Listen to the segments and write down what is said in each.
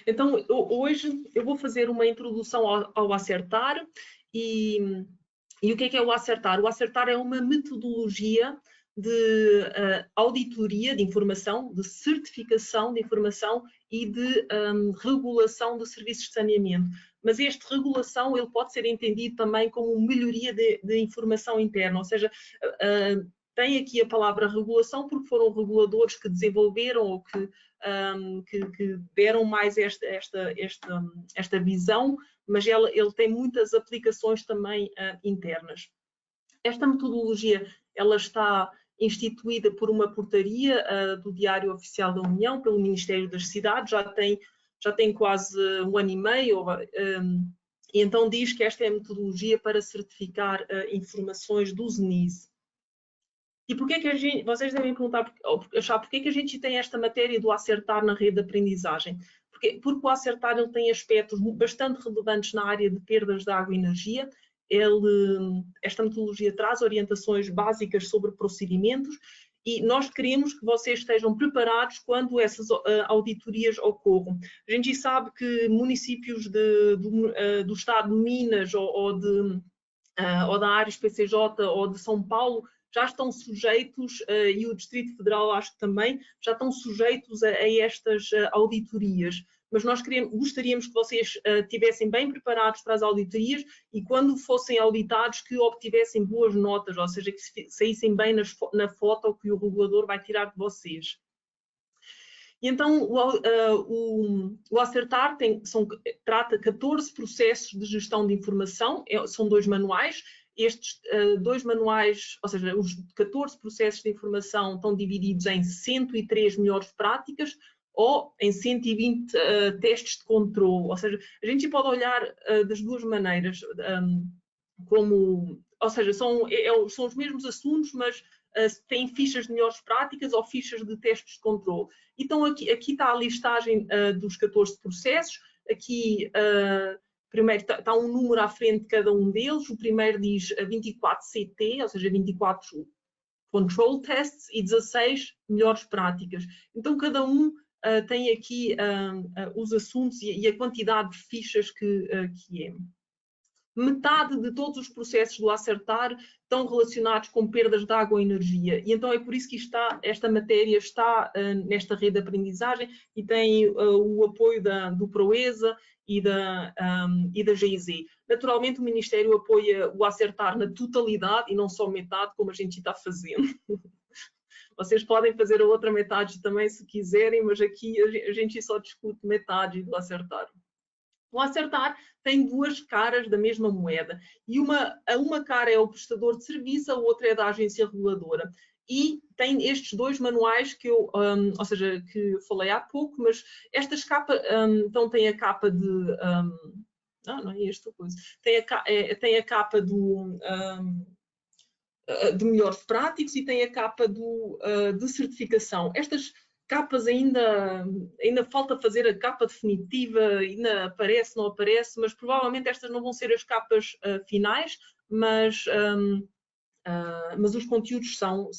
Então, hoje eu vou fazer uma introdução ao Acertar e o que é o Acertar? O Acertar é uma metodologia de auditoria de informação, de certificação de informação e de regulação de serviços de saneamento. Mas este regulação ele pode ser entendido também como melhoria de informação interna, ou seja, tem aqui a palavra regulação porque foram reguladores que desenvolveram ou que deram mais esta visão, mas ele tem muitas aplicações também internas. Esta metodologia ela está instituída por uma portaria do Diário Oficial da União, pelo Ministério das Cidades, já tem quase 1 ano e meio, e então diz que esta é a metodologia para certificar informações do ZNIS. E porquê que a gente, vocês devem perguntar, achar porquê que a gente tem esta matéria do Acertar na rede de aprendizagem? Porque o Acertar ele tem aspectos bastante relevantes na área de perdas de água e energia. Esta metodologia traz orientações básicas sobre procedimentos e nós queremos que vocês estejam preparados quando essas auditorias ocorram. A gente sabe que municípios do estado de Minas ou da área PCJ ou de São Paulo já estão sujeitos, e o Distrito Federal acho que também, já estão sujeitos a estas auditorias. Mas nós gostaríamos que vocês estivessem bem preparados para as auditorias e quando fossem auditados que obtivessem boas notas, ou seja, que saíssem bem na foto que o regulador vai tirar de vocês. E então o Acertar trata 14 processos de gestão de informação, são 2 manuais. Estes 2 manuais, ou seja, os 14 processos de informação estão divididos em 103 melhores práticas ou em 120 testes de controle. Ou seja, a gente pode olhar das 2 maneiras, ou seja, são os mesmos assuntos, mas têm fichas de melhores práticas ou fichas de testes de controle. Então aqui está a listagem dos 14 processos. Aqui primeiro está um número à frente de cada um deles. O primeiro diz 24 CT, ou seja, 24 Control Tests e 16 melhores práticas. Então cada um tem aqui os assuntos e a quantidade de fichas que é. Metade de todos os processos do Acertar estão relacionados com perdas de água e energia. E então é por isso que esta matéria está nesta rede de aprendizagem e tem o apoio do PROESA e da GIZ. Naturalmente o Ministério apoia o Acertar na totalidade e não só metade, como a gente está fazendo. Vocês podem fazer a outra metade também se quiserem, mas aqui a gente só discute metade do Acertar. O Acertar tem 2 caras da mesma moeda e uma cara é o prestador de serviço, a outra é da agência reguladora. E tem estes 2 manuais que ou seja, que eu falei há pouco, mas estas capas, então tem a capa de... não é esta coisa. Tem a capa de melhores práticos e tem a capa de certificação. Estas capas ainda falta fazer a capa definitiva, ainda aparece, não aparece, mas provavelmente estas não vão ser as capas finais, mas os conteúdos estão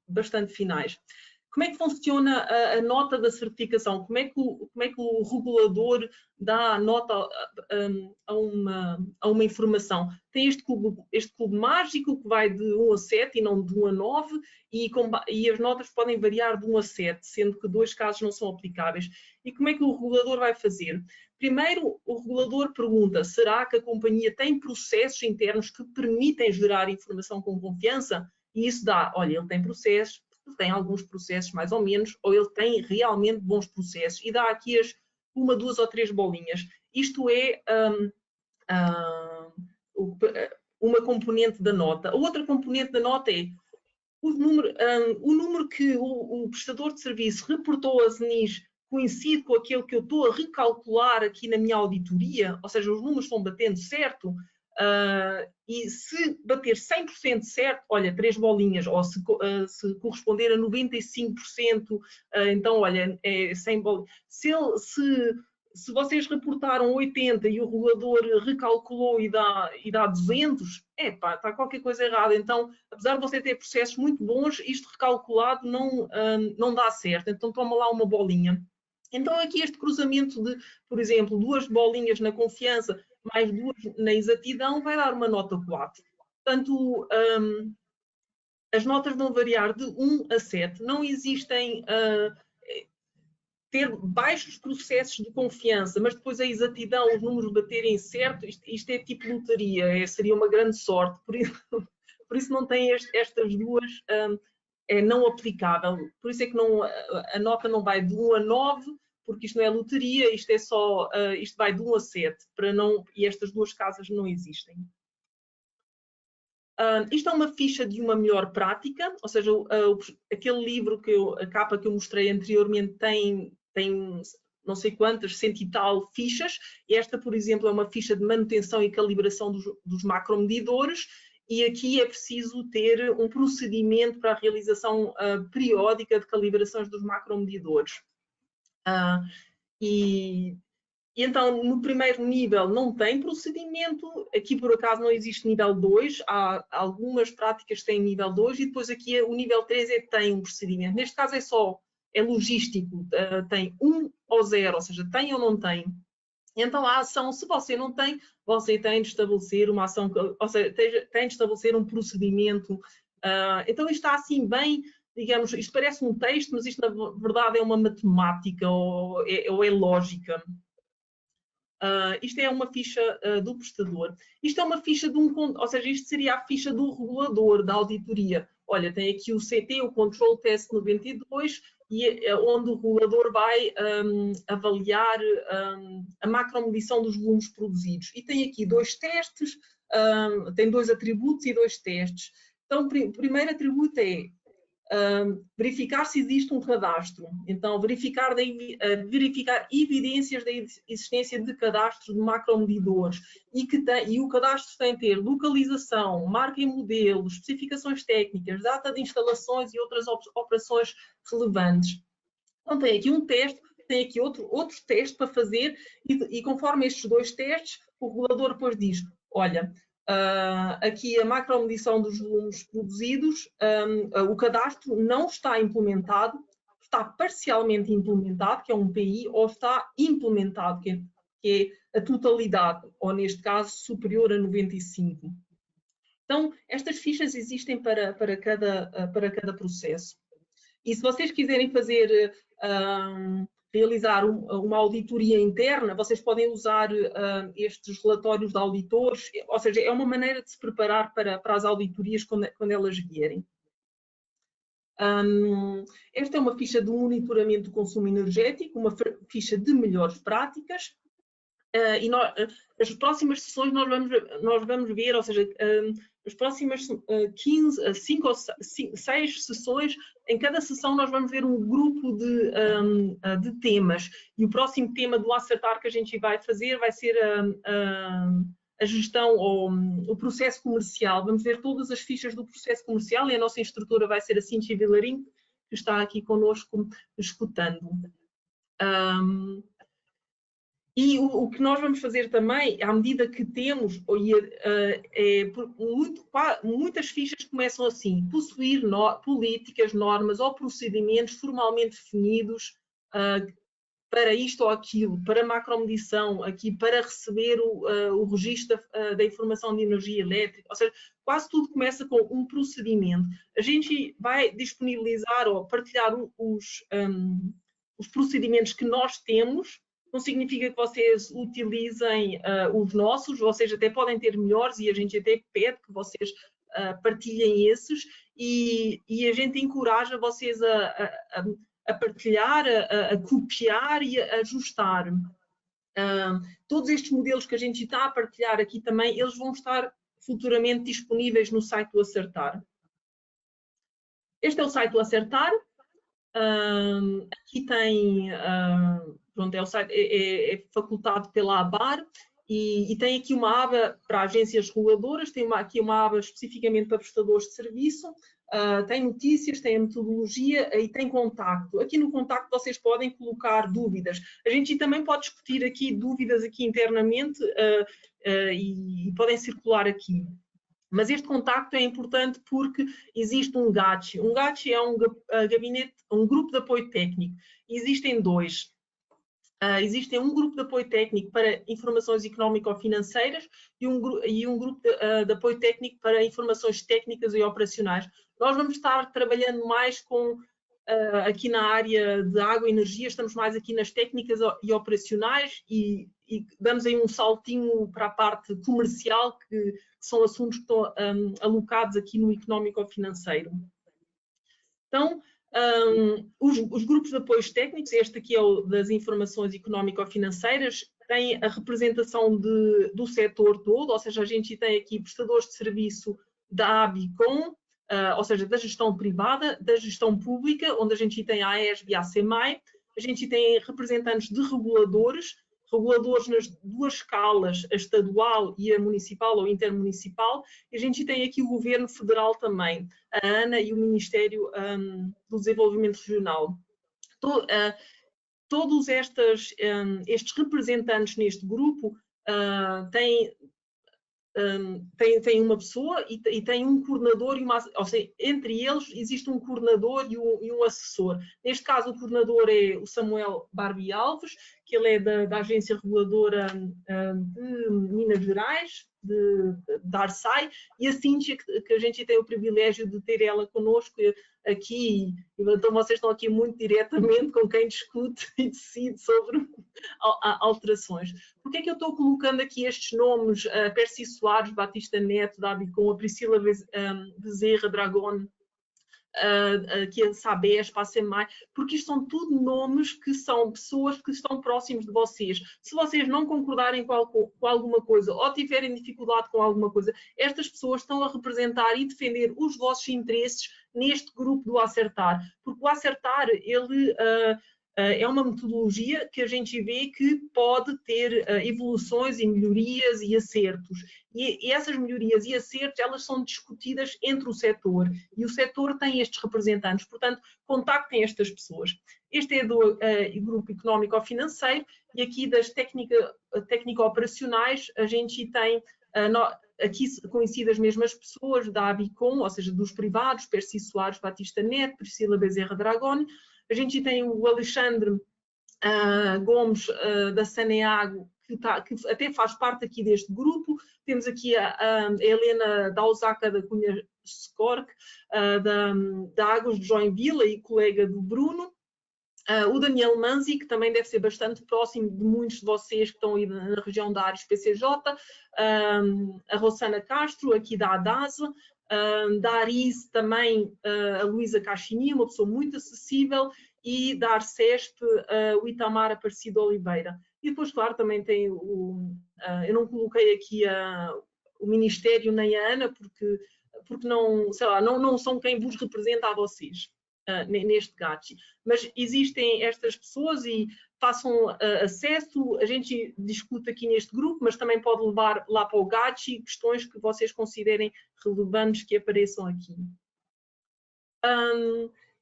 bastante finais. Como é que funciona a nota da certificação? Como é que o regulador dá a nota a uma informação? Tem este cubo mágico que vai de 1 a 7 e não de 1 a 9 e as notas podem variar de 1 a 7, sendo que 2 casos não são aplicáveis. E como é que o regulador vai fazer? Primeiro, o regulador pergunta, será que a companhia tem processos internos que permitem gerar informação com confiança? E isso dá, olha, ele tem processos, tem alguns processos mais ou menos, ou ele tem realmente bons processos, e dá aqui 1, 2 ou 3 bolinhas. Isto é uma componente da nota. A outra componente da nota é o número que o prestador de serviço reportou a ZNIS coincide com aquele que eu estou a recalcular aqui na minha auditoria, ou seja, os números estão batendo certo. E se bater 100% certo, olha, 3 bolinhas, ou se corresponder a 95%, então, olha, é 100 bolinhas. Se se vocês reportaram 80 e o regulador recalculou e dá 200, epá, está qualquer coisa errada. Então, apesar de você ter processos muito bons, isto recalculado não dá certo. Então, toma lá uma bolinha. Então, aqui este cruzamento de, por exemplo, 2 bolinhas na confiança mais 2 na exatidão vai dar uma nota 4. Portanto, as notas vão variar de 1 a 7. Não existem ter baixos processos de confiança, mas depois a exatidão, os números baterem certo, isto é tipo lotaria, seria uma grande sorte. Por isso não tem estas duas, é não aplicável. Por isso é que a nota não vai de 1 a 9, porque isto não é loteria, isto é só, isto vai de 1 a 7, e estas duas casas não existem. Isto é uma ficha de uma melhor prática, ou seja, aquele livro, a capa que eu mostrei anteriormente tem não sei quantas, 100 e tal fichas. Esta, por exemplo, é uma ficha de manutenção e calibração dos macromedidores, e aqui é preciso ter um procedimento para a realização periódica de calibrações dos macromedidores. E então, no primeiro nível não tem procedimento, aqui por acaso não existe nível 2, há algumas práticas que têm nível 2 e depois aqui o nível 3 tem um procedimento. Neste caso é logístico, tem 1 ou 0, ou seja, tem ou não tem. Então a ação, se você não tem, você tem de estabelecer uma ação, ou seja, tem de estabelecer um procedimento. Então isto está assim bem, digamos, isto parece um texto, mas isto na verdade é uma matemática ou é lógica. Isto é uma ficha do prestador. Isto é uma ficha de ou seja, isto seria a ficha do regulador, da auditoria. Olha, tem aqui o CT, o Control Test 92, onde o regulador vai avaliar a macromedição dos volumes produzidos. E tem aqui 2 testes, tem 2 atributos e 2 testes. Então, o primeiro atributo é verificar se existe um cadastro. Então, verificar evidências da existência de cadastro de macromedidores e o cadastro tem de ter localização, marca e modelo, especificações técnicas, data de instalações e outras operações relevantes. Então, tem aqui um teste, tem aqui outro teste para fazer e conforme estes 2 testes, o regulador depois diz, olha, aqui a macromedição dos volumes produzidos, o cadastro não está implementado, está parcialmente implementado, que é um PI, ou está implementado, que é a totalidade, ou neste caso superior a 95. Então, estas fichas existem para cada processo. E se vocês quiserem realizar uma auditoria interna, vocês podem usar estes relatórios de auditores, ou seja, é uma maneira de se preparar para as auditorias quando elas vierem. Esta é uma ficha de monitoramento do consumo energético, uma ficha de melhores práticas, e as próximas sessões nós vamos ver, ou seja, as próximas 5 ou 6 sessões, em cada sessão nós vamos ver um grupo de temas, e o próximo tema do Acertar que a gente vai fazer vai ser a gestão ou o processo comercial. Vamos ver todas as fichas do processo comercial e a nossa instrutora vai ser a Cíntia Vilarinho, que está aqui connosco escutando. E o que nós vamos fazer também, à medida que temos, muitas fichas começam assim, possuir políticas, normas ou procedimentos formalmente definidos para isto ou aquilo, para macromedição, aqui para receber o registro da informação de energia elétrica, ou seja, quase tudo começa com um procedimento. A gente vai disponibilizar ou partilhar os procedimentos que nós temos. Não significa que vocês utilizem os nossos, vocês até podem ter melhores e a gente até pede que vocês partilhem esses e a gente encoraja vocês a partilhar, a copiar e a ajustar. Todos estes modelos que a gente está a partilhar aqui também, eles vão estar futuramente disponíveis no site do Acertar. Este é o site do Acertar. Aqui tem... Pronto, o site é facultado pela ABAR e tem aqui uma aba para agências reguladoras, tem aqui uma aba especificamente para prestadores de serviço, tem notícias, tem a metodologia e tem contacto. Aqui no contacto vocês podem colocar dúvidas. A gente também pode discutir aqui dúvidas aqui internamente e podem circular aqui. Mas este contacto é importante porque existe um GATCH. Um GATCH é um grupo de apoio técnico. Existem dois. Existe um grupo de apoio técnico para informações económico-financeiras e um grupo de apoio técnico para informações técnicas e operacionais. Nós vamos estar trabalhando mais com, aqui na área de água e energia, estamos mais aqui nas técnicas e operacionais e damos aí um saltinho para a parte comercial, que são assuntos que estão alocados aqui no económico-financeiro. Então, os grupos de apoios técnicos, este aqui é o das informações económico-financeiras, tem a representação do setor todo, ou seja, a gente tem aqui prestadores de serviço da ABICOM, ou seja, da gestão privada, da gestão pública, onde a gente tem a AESB e a ACMAI, a gente tem representantes de reguladores nas duas escalas, a estadual e a municipal ou intermunicipal, e a gente tem aqui o governo federal também, a ANA e o Ministério do Desenvolvimento Regional. Todos estes representantes neste grupo têm uma pessoa e tem um coordenador, ou seja, entre eles existe um coordenador e um assessor. Neste caso, o coordenador é o Samuel Barbie Alves, que ele é da Agência Reguladora de Minas Gerais, da ARSAI, e a Cíntia, que a gente tem o privilégio de ter ela connosco aqui, então vocês estão aqui muito diretamente com quem discute e decide sobre alterações. Por que é que eu estou colocando aqui estes nomes, Percy Soares, Batista Neto, da ABICOM, a Priscila Bezerra Dragone, aqui a Sabesp, a ACMAI, porque isto são tudo nomes que são pessoas que estão próximos de vocês. Se vocês não concordarem com alguma coisa ou tiverem dificuldade com alguma coisa, estas pessoas estão a representar e defender os vossos interesses neste grupo do Acertar, porque o Acertar, ele é uma metodologia que a gente vê que pode ter evoluções e melhorias e acertos. E essas melhorias e acertos, elas são discutidas entre o setor. E o setor tem estes representantes. Portanto, contactem estas pessoas. Este é do grupo económico-financeiro e aqui das técnico-operacionais a gente tem aqui conhecidas as mesmas pessoas da ABICOM, ou seja, dos privados, Percy Soares, Batista Neto, Priscila Bezerra Dragone. A gente tem o Alexandre Gomes, da Saneago, que até faz parte aqui deste grupo. Temos aqui a Helena Dausaka da Cunha Scork, da Águas de Joinville e colega do Bruno. O Daniel Manzi, que também deve ser bastante próximo de muitos de vocês que estão aí na região da Ares PCJ. A Rosana Castro, aqui da ADASA. Da Aris também a Luísa Caixini, uma pessoa muito acessível, e da Arcesp o Itamar Aparecido Oliveira. E depois, claro, também tem eu não coloquei aqui o Ministério nem a ANA, porque não, sei lá, não são quem vos representa a vocês neste GATCH. Mas existem estas pessoas e façam acesso, a gente discute aqui neste grupo, mas também pode levar lá para o GATCH questões que vocês considerem relevantes que apareçam aqui.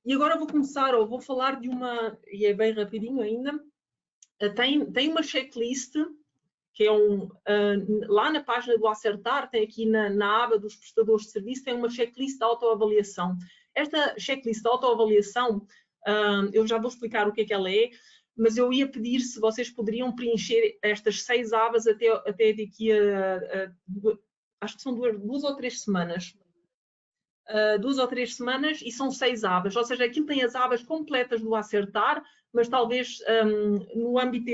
E agora vou começar, ou vou falar de uma, e é bem rapidinho ainda, tem uma checklist, que é lá na página do Acertar, tem aqui na aba dos prestadores de serviço, tem uma checklist de autoavaliação. Esta checklist de autoavaliação, eu já vou explicar o que é que ela é, mas eu ia pedir se vocês poderiam preencher estas 6 abas até daqui acho que são 2 ou 3 semanas. 2 ou 3 semanas e são 6 abas, ou seja, aquilo tem as abas completas do Acertar, mas talvez no âmbito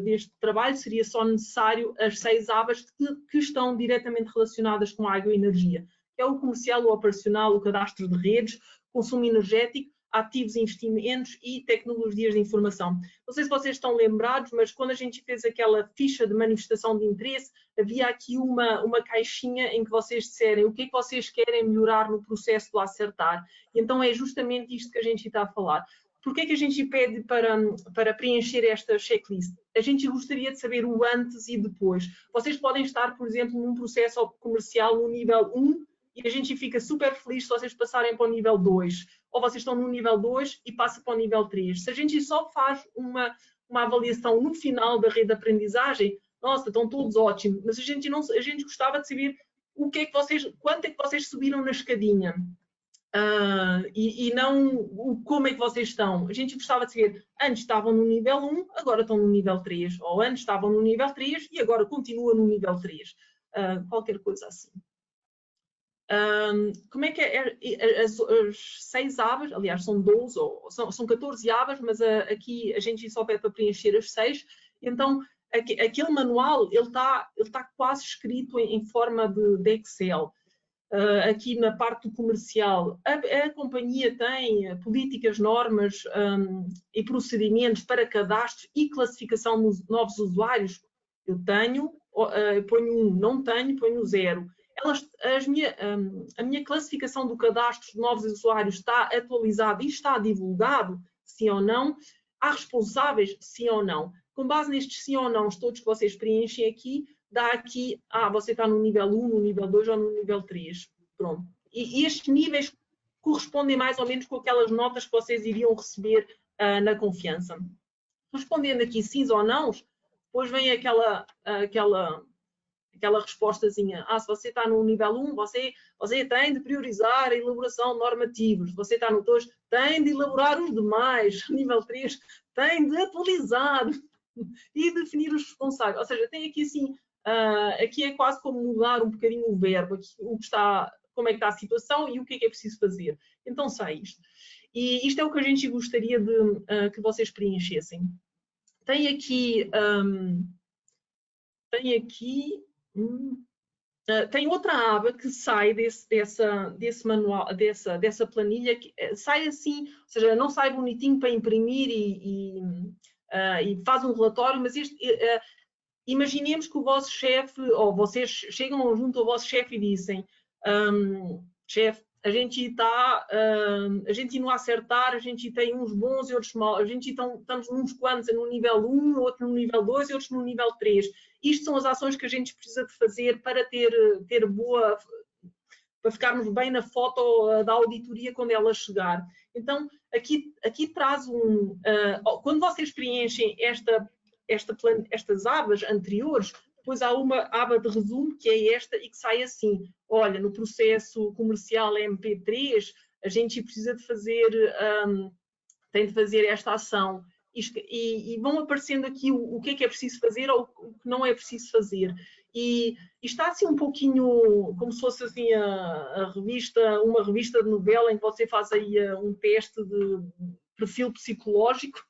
deste trabalho seria só necessário as 6 abas que estão diretamente relacionadas com a água e energia, que é o comercial, o operacional, o cadastro de redes, consumo energético, ativos e investimentos e tecnologias de informação. Não sei se vocês estão lembrados, mas quando a gente fez aquela ficha de manifestação de interesse, havia aqui uma caixinha em que vocês disserem o que é que vocês querem melhorar no processo do Acertar. E então é justamente isto que a gente está a falar. Por que é que a gente pede para preencher esta checklist? A gente gostaria de saber o antes e depois. Vocês podem estar, por exemplo, num processo comercial no nível 1 e a gente fica super feliz se vocês passarem para o nível 2, ou vocês estão no nível 2 e passam para o nível 3. Se a gente só faz uma avaliação no final da rede de aprendizagem, nossa, estão todos ótimos, mas a gente gostava de saber quanto é que vocês subiram na escadinha. E não como é que vocês estão. A gente gostava de saber, antes estavam no nível 1, agora estão no nível 3, ou antes estavam no nível 3 e agora continuam no nível 3. Qualquer coisa assim. Como é que é? As 6 abas, aliás, são 12, ou são 14 abas, mas aqui a gente só pede para preencher as 6. Então, aquele manual, ele está quase escrito em forma de Excel. Aqui na parte do comercial, a companhia tem políticas, normas e procedimentos para cadastro e classificação dos novos usuários. Eu tenho, ponho 1, não tenho, ponho 0. A minha classificação do cadastro de novos usuários está atualizada e está divulgado, sim ou não? Há responsáveis, sim ou não? Com base nestes sim ou não, todos que vocês preenchem aqui, dá aqui, você está no nível 1, no nível 2 ou no nível 3. Pronto. E estes níveis correspondem mais ou menos com aquelas notas que vocês iriam receber na confiança. Respondendo aqui sim ou não, depois vem aquela respostazinha. Se você está no nível 1, você tem de priorizar a elaboração de normativos. Você está no 2, tem de elaborar os demais. Nível 3, tem de atualizar e definir os responsáveis. Ou seja, tem aqui assim, aqui é quase como mudar um bocadinho o verbo, aqui, como é que está a situação e o que é preciso fazer. Então sai isto. E isto é o que a gente gostaria de que vocês preenchessem. Tem aqui... tem outra aba que sai desse manual, dessa planilha, que sai assim, ou seja, não sai bonitinho para imprimir e faz um relatório, mas imaginemos que o vosso chefe, ou vocês chegam junto ao vosso chefe e dizem, chefe, a gente não acertar, a gente tem uns bons e outros maus, estamos uns quantos no nível 1, outro no nível 2 e outros no nível 3. Isto são as ações que a gente precisa de fazer para ter boa, para ficarmos bem na foto da auditoria quando ela chegar. Então, aqui traz quando vocês preenchem estas abas anteriores, depois há uma aba de resumo, que é esta, e que sai assim, olha, no processo comercial MP3, a gente precisa de fazer, tem de fazer esta ação. E vão aparecendo aqui o que é preciso fazer ou o que não é preciso fazer. E está assim um pouquinho como se fosse assim uma revista de novela em que você faz aí um teste de perfil psicológico,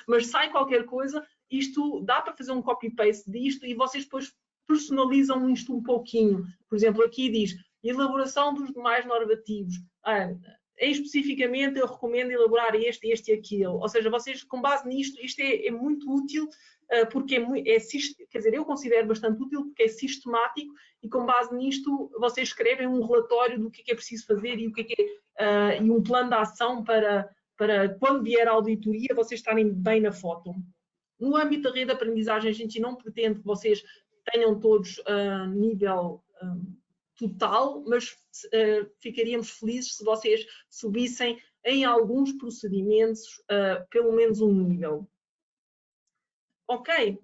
mas sai qualquer coisa. Isto dá para fazer um copy-paste disto e vocês depois personalizam isto um pouquinho. Por exemplo, aqui diz elaboração dos demais normativos. Especificamente, eu recomendo elaborar este e aquilo. Ou seja, vocês, com base nisto, isto é muito útil, porque quer dizer, eu considero bastante útil porque é sistemático e com base nisto vocês escrevem um relatório do que é preciso fazer e e um plano de ação para quando vier a auditoria vocês estarem bem na foto. No âmbito da rede de aprendizagem, a gente não pretende que vocês tenham todos nível total, mas ficaríamos felizes se vocês subissem em alguns procedimentos pelo menos um nível. Ok?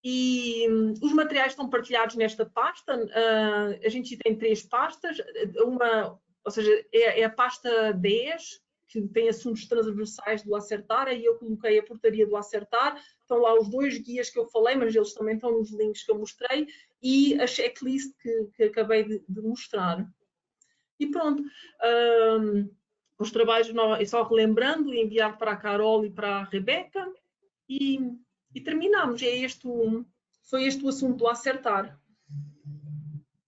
E os materiais estão partilhados nesta pasta. A gente tem 3 pastas. Ou seja, é a pasta 10, que tem assuntos transversais do Acertar, aí eu coloquei a portaria do Acertar, estão lá os 2 guias que eu falei, mas eles também estão nos links que eu mostrei, e a checklist que acabei de mostrar. E pronto, os trabalhos, só relembrando, enviar para a Carol e para a Rebeca, e terminamos. Foi este o assunto do Acertar.